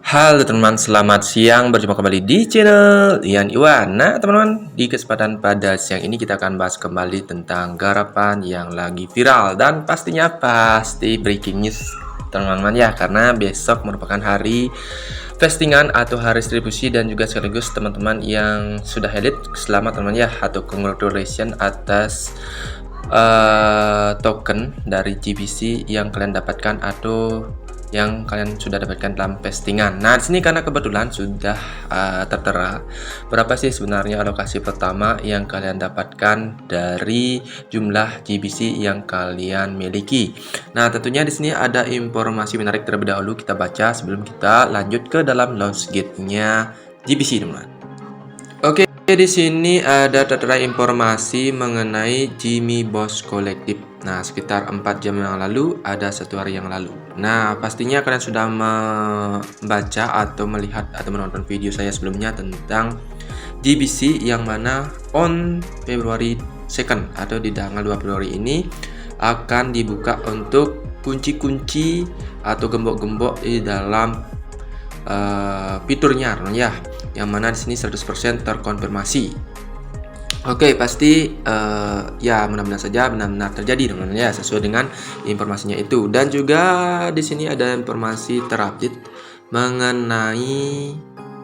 Halo teman-teman, selamat siang. Berjumpa kembali di channel Ian Iwan. Nah teman-teman, di kesempatan pada siang ini kita akan bahas kembali tentang garapan yang lagi viral. Dan pastinya pasti breaking news teman-teman ya, karena besok merupakan hari vestingan atau hari distribusi. Dan juga sekaligus teman-teman yang sudah elit, selamat teman-teman ya, atau congratulations atas token dari GBC yang kalian dapatkan atau yang kalian sudah dapatkan dalam vestingan. Nah, di sini karena kebetulan sudah tertera berapa sih sebenarnya alokasi pertama yang kalian dapatkan dari jumlah GBC yang kalian miliki. Nah, tentunya di sini ada informasi menarik terlebih dahulu kita baca sebelum kita lanjut ke dalam launch gate-nya GBC, teman-teman. Oke, di sini ada tertera informasi mengenai Jimmy Boss Collective. Nah, sekitar 4 jam yang lalu, ada 1 hari yang lalu. Nah, pastinya kalian sudah membaca atau melihat atau menonton video saya sebelumnya tentang GBC yang mana on Februari 2nd atau di tanggal 2 Februari ini akan dibuka untuk kunci-kunci atau gembok-gembok di dalam fiturnya ya, yang mana di sini 100% terkonfirmasi. Oke, pasti ya mudah-mudahan saja benar-benar terjadi teman-teman ya, sesuai dengan informasinya itu. Dan juga di sini ada informasi terupdate mengenai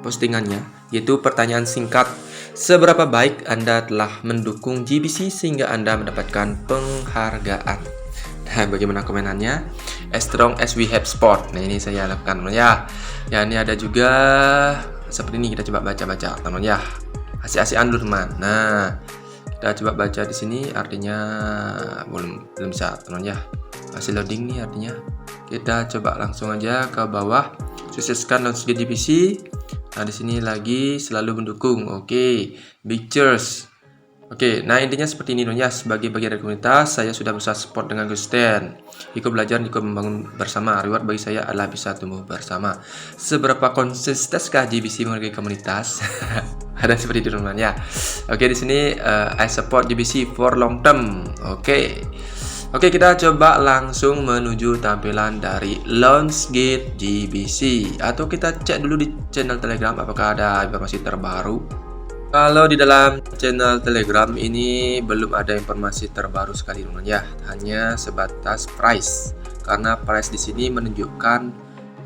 postingannya, yaitu pertanyaan singkat. Seberapa baik Anda telah mendukung GBC sehingga Anda mendapatkan penghargaan? Nah, bagaimana komenannya? As strong as we have sport. Nah, ini saya lakukan ya. Ya, ini ada juga seperti ini, kita coba baca-baca teman ya. Asik-asikan dulu teman. Nah, kita coba baca di sini, artinya belum bisa teman ya. Masih loading nih artinya. Kita coba langsung aja ke bawah. Sukseskan launch GBC. Nah, di sini lagi selalu mendukung. Oke, big cheers. Oke, nah intinya seperti ini ya. Sebagai bagian dari komunitas, saya sudah berusaha support dengan konsisten. Ikut belajar, ikut membangun bersama. Reward bagi saya adalah bisa tumbuh bersama. Seberapa konsistenkah GBC menghargai komunitas? Ada seperti itu teman-teman ya. Oke, di sini I support GBC for long term. Oke, kita coba langsung menuju tampilan dari launch gate GBC, atau kita cek dulu di channel Telegram apakah ada informasi terbaru. Kalau di dalam channel Telegram ini belum ada informasi terbaru sekali teman ya, hanya sebatas price. Karena price di sini menunjukkan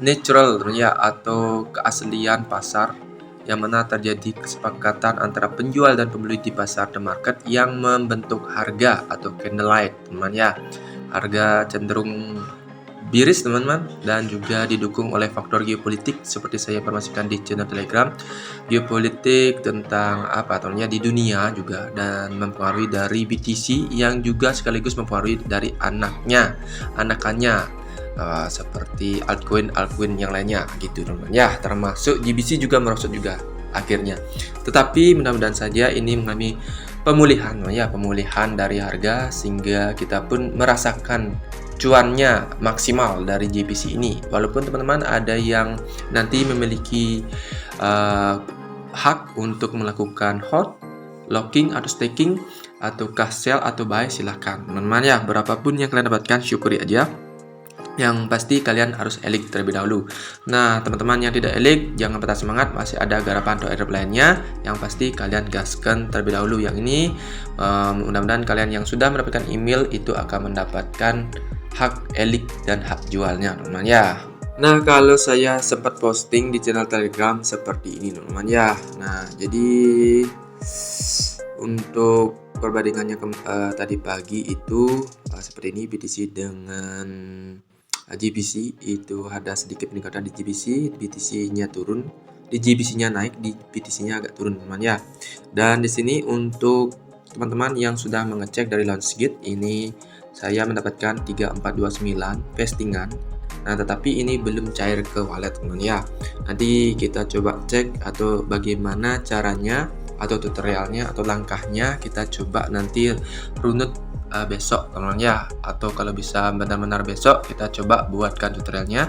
natural teman ya, atau keaslian pasar yang mana terjadi kesepakatan antara penjual dan pembeli di pasar the market yang membentuk harga atau candlelight teman ya. Harga cenderung bearish teman-teman, dan juga didukung oleh faktor geopolitik seperti saya informasikan di channel Telegram. Geopolitik tentang apa teman-teman di dunia juga, dan mempengaruhi dari BTC yang juga sekaligus mempengaruhi dari anakannya seperti altcoin yang lainnya gitu teman-teman ya, termasuk GBC juga merosot juga akhirnya. Tetapi mudah-mudahan saja ini mengalami pemulihan ya, pemulihan dari harga sehingga kita pun merasakan cuannya maksimal dari GBC ini. Walaupun teman-teman ada yang nanti memiliki hak untuk melakukan hold, locking atau staking, ataukah sell atau buy, silahkan teman-teman ya. Berapapun yang kalian dapatkan syukuri aja. Yang pasti kalian harus elik terlebih dahulu. Nah, teman-teman yang tidak elik, jangan patah semangat, masih ada garapan atau airdrop lainnya. Yang pasti kalian gaskan terlebih dahulu. Yang ini mudah-mudahan kalian yang sudah mendapatkan email itu akan mendapatkan hak elik dan hak jualnya teman-teman ya. Nah, kalau saya sempat posting di channel Telegram seperti ini teman-teman ya. Nah, jadi untuk perbandingannya tadi pagi itu seperti ini, BTC dengan GBC itu ada sedikit peningkatan di GBC, BTC-nya turun, di GBC-nya naik, di BTC-nya agak turun teman ya. Dan di sini untuk teman-teman yang sudah mengecek dari launch gate ini, saya mendapatkan 3429 vestingan. Nah, tetapi ini belum cair ke wallet teman ya. Nanti kita coba cek atau bagaimana caranya atau tutorialnya atau langkahnya, kita coba nanti runut besok teman ya, atau kalau bisa benar-benar besok kita coba buatkan tutorialnya.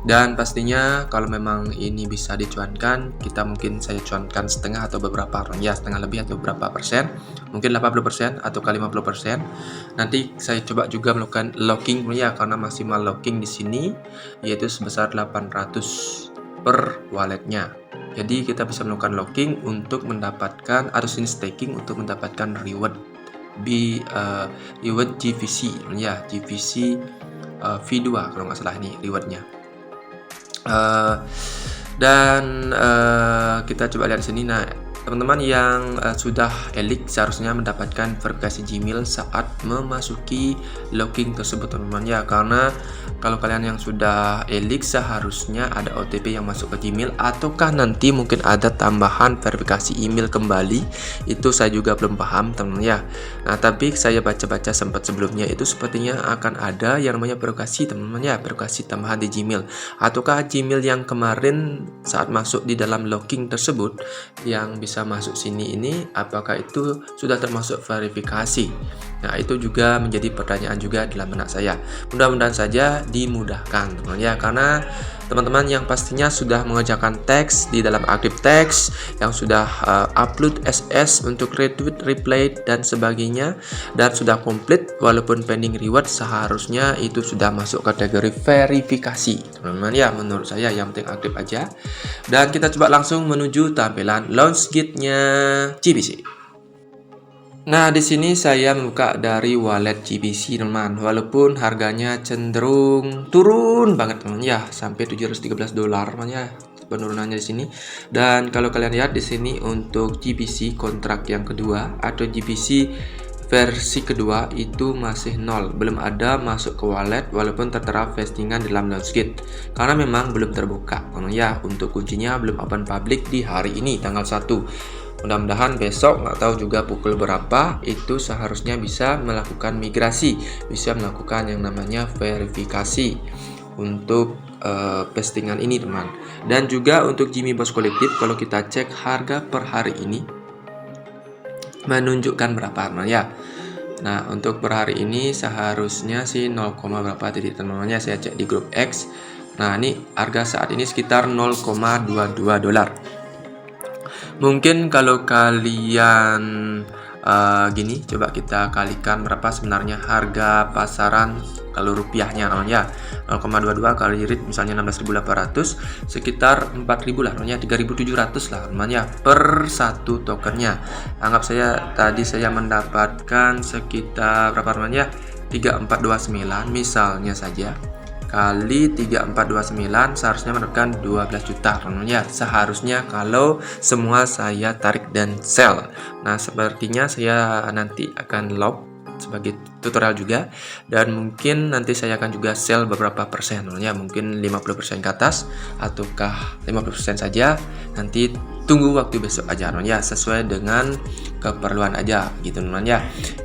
Dan pastinya kalau memang ini bisa dicuankan, kita mungkin saya cuankan setengah atau beberapa ya, setengah lebih atau berapa persen, mungkin 80% atau 50%. Nanti saya coba juga melakukan locking ya, karena maksimal locking di sini yaitu sebesar 800 per walletnya. Jadi kita bisa melakukan locking untuk mendapatkan atau staking untuk mendapatkan reward reward GVC ya, GVC V2 kalau nggak salah ini rewardnya. Kita coba lihat di sini. Nah, teman-teman yang sudah elite seharusnya mendapatkan verifikasi Gmail saat memasuki locking tersebut, teman-teman ya, karena kalau kalian yang sudah elite seharusnya ada OTP yang masuk ke Gmail, ataukah nanti mungkin ada tambahan verifikasi email kembali. Itu saya juga belum paham, teman-teman ya. Nah, tapi saya baca-baca sempat sebelumnya itu sepertinya akan ada yang namanya verifikasi, teman-teman ya, verifikasi tambahan di Gmail. Ataukah Gmail yang kemarin saat masuk di dalam locking tersebut yang bisa masuk sini ini, apakah itu sudah termasuk verifikasi? Nah, itu juga menjadi pertanyaan juga dalam benak saya. Mudah-mudahan saja dimudahkan, teman-teman ya, karena teman-teman yang pastinya sudah mengerjakan teks di dalam Active Text, yang sudah upload SS untuk retweet, reply dan sebagainya, dan sudah komplit walaupun pending reward, seharusnya itu sudah masuk kategori verifikasi, teman-teman ya. Menurut saya yang penting aktif aja. Dan kita coba langsung menuju tampilan launch guide-nya GBC. Nah, di sini saya membuka dari wallet GBC, teman-teman. Walaupun harganya cenderung turun banget, teman-teman ya, sampai $713, teman ya, penurunannya di sini. Dan kalau kalian lihat di sini untuk GBC kontrak yang kedua atau GBC versi kedua itu masih 0, belum ada masuk ke wallet walaupun tertera vestingan dalam launch guide, karena memang belum terbuka, teman ya. Untuk kuncinya belum open public di hari ini tanggal 1. Mudah-mudahan besok, nggak tahu juga pukul berapa, itu seharusnya bisa melakukan migrasi, bisa melakukan yang namanya verifikasi untuk postingan ini, teman. Dan juga untuk Jimmy Boss Kolektif, kalau kita cek harga per hari ini menunjukkan berapa, teman ya. Nah, untuk per hari ini seharusnya sih 0, berapa tadi, teman-teman ya, saya cek di grup X. Nah, ini harga saat ini sekitar $0,22. Mungkin kalau kalian gini, coba kita kalikan berapa sebenarnya harga pasaran kalau rupiahnya, ya. 0,22 kali rate misalnya 16.800, sekitar 4.000 lah, 3.700 lah, ya, per satu tokennya. Anggap saya tadi saya mendapatkan sekitar berapa, namanya 3429 misalnya saja, kali 3429 seharusnya mendapatkan 12 juta, ya, seharusnya kalau semua saya tarik dan sell. Nah, sepertinya saya nanti akan lock sebagai tutorial juga, dan mungkin nanti saya akan juga sell beberapa persen, ya, mungkin 50% ke atas ataukah 50% saja, nanti tunggu waktu besok aja, ya, sesuai dengan keperluan aja gitu, teman ya.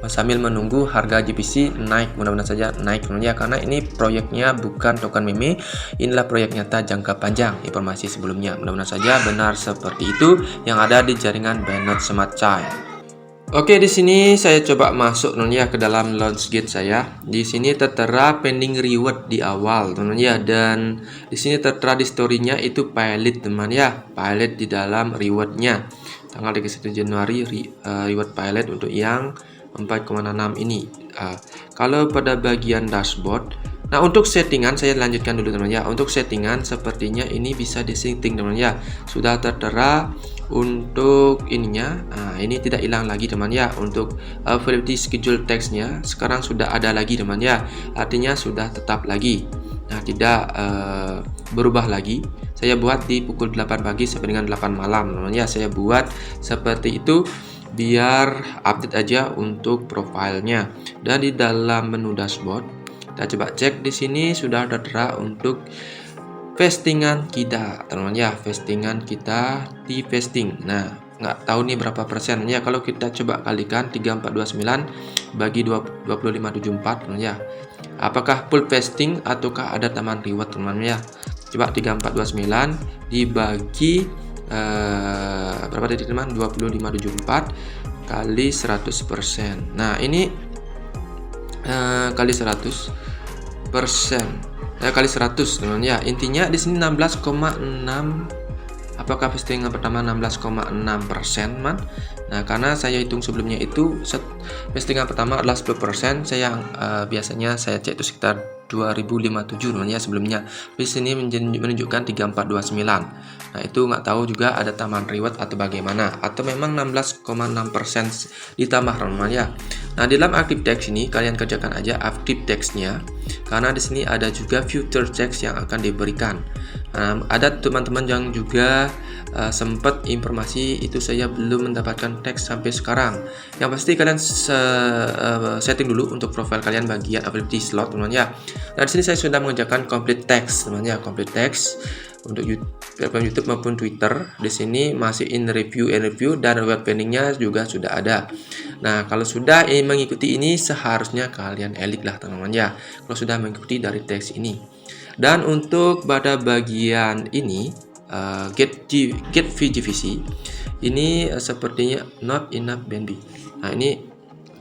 Sambil menunggu harga GBC naik, mudah-mudahan saja naik, ya, karena ini proyeknya bukan token meme, inilah proyek nyata jangka panjang. Informasi sebelumnya mudah-mudahan saja benar seperti itu yang ada di jaringan Binance Smart Chain. Oke, di sini saya coba masuk, ya, ke dalam launch guide saya. Di sini tertera pending reward di awal, teman ya, dan di sini tertera di story-nya itu pilot, teman ya, pilot di dalam rewardnya tanggal 31 Januari reward pilot untuk yang 4,6 ini. Kalau pada bagian dashboard, nah, untuk settingan saya lanjutkan dulu, teman ya. Untuk settingan sepertinya ini bisa disetting, teman ya, sudah tertera untuk ininya. Nah, ini tidak hilang lagi, teman ya. Untuk validity schedule text-nya sekarang sudah ada lagi, teman ya, artinya sudah tetap lagi. Nah, tidak berubah lagi. Saya buat di pukul 8 pagi sampai dengan 8 malam, teman ya. Saya buat seperti itu biar update aja untuk profilnya. Dan di dalam menu dashboard kita coba cek, di sini sudah tertera untuk vestingan kita, teman ya, vestingan kita di vesting. Nah, nggak tahu nih berapa persen ya. Kalau kita coba kalikan 3429 bagi 2574, teman ya, apakah full vesting ataukah ada tambahan reward, teman ya. Coba 3429 dibagi berapa tadi, teman, 2574 kali 100%. Nah, ini kali 100%. Kali 100, teman ya. Intinya di sini 16,6. Apakah vestingan pertama 16,6%, man? Nah, karena saya hitung sebelumnya itu vestingan pertama adalah 10%. Saya biasanya saya cek itu sekitar 2057 namanya sebelumnya. Di sini menunjukkan 3429. Nah, itu nggak tahu juga ada tambahan reward atau bagaimana, atau memang 16,6% ditambah namanya. Nah, di dalam active text ini kalian kerjakan aja active text-nya, karena di sini ada juga future text yang akan diberikan. Ada teman-teman yang juga sempat informasi itu saya belum mendapatkan teks sampai sekarang. Yang pasti kalian setting dulu untuk profile kalian bagian availability slot teman ya. Nah, di sini saya sudah mengerjakan complete text teman ya, complete text untuk YouTube maupun Twitter. Di sini masih in review dan web pendingnya juga sudah ada. Nah, kalau sudah mengikuti ini seharusnya kalian elik lah teman-teman ya, kalau sudah mengikuti dari teks ini. Dan untuk pada bagian ini get VGVC ini sepertinya not enough BNB. Nah, ini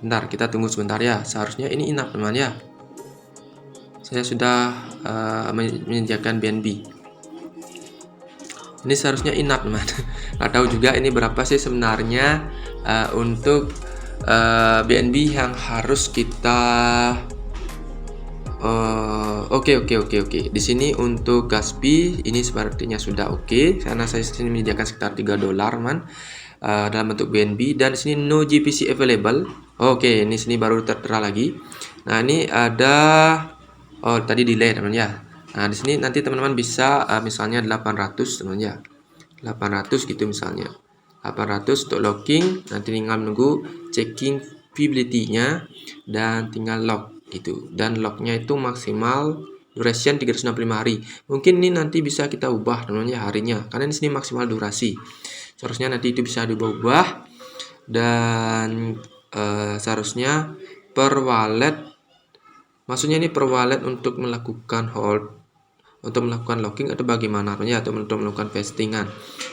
bentar, kita tunggu sebentar ya. Seharusnya ini enough teman ya. Saya sudah menyediakan BNB. Ini seharusnya enough teman. Nggak tahu juga ini berapa sih sebenarnya untuk BNB yang harus kita Oke. Di sini untuk gas fee ini sepertinya sudah oke, karena saya sini menyediakan sekitar $3 man dalam bentuk BNB, dan di sini no GPC available. Oke, ini sini baru tertera lagi. Nah, ini ada tadi delay teman ya. Nah, di sini nanti teman-teman bisa misalnya 800 teman ya. 800 gitu misalnya. 800 untuk locking, nanti tinggal menunggu checking viability-nya dan tinggal lock gitu. Dan locknya itu maksimal duration 365 hari. Mungkin ini nanti bisa kita ubah teman-teman ya harinya, karena di sini maksimal durasi. Seharusnya nanti itu bisa diubah, dan seharusnya per wallet, maksudnya ini per wallet untuk melakukan hold, untuk melakukan locking atau bagaimana ya, atau untuk melakukan vestingan.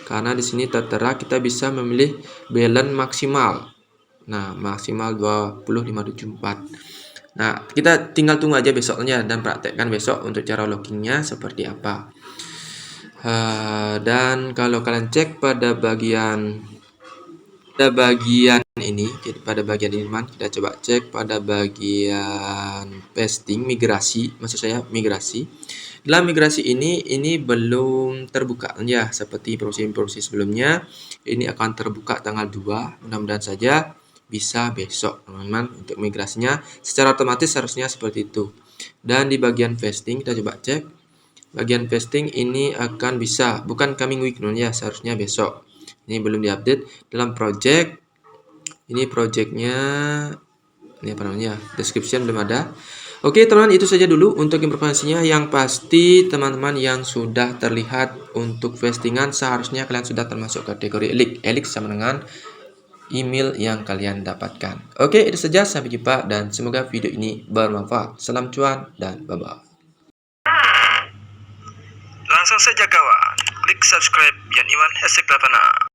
Karena di sini tertera kita bisa memilih balance maksimal. Nah, maksimal 20,574. Nah, kita tinggal tunggu aja besoknya dan praktekkan besok untuk cara lockingnya seperti apa. Dan kalau kalian cek pada bagian ini, pada bagian ini teman, kita coba cek pada bagian pasting migrasi, maksud saya migrasi. Dalam migrasi ini belum terbuka ya, seperti proses sebelumnya. Ini akan terbuka tanggal 2, mudah-mudahan saja bisa besok teman-teman untuk migrasinya secara otomatis, harusnya seperti itu. Dan di bagian vesting kita coba cek, bagian vesting ini akan bisa, bukan coming week ya, seharusnya besok. Ini belum diupdate dalam project. Ini projectnya, ini apa namanya, description belum ada. Oke teman-teman, itu saja dulu untuk informasinya. Yang pasti teman-teman yang sudah terlihat untuk vestingan seharusnya kalian sudah termasuk kategori elik sama dengan email yang kalian dapatkan. Oke, itu saja, sampai jumpa dan semoga video ini bermanfaat. Salam cuan dan bye-bye. Langsung saja kawan, klik subscribe Yan Iwan #8.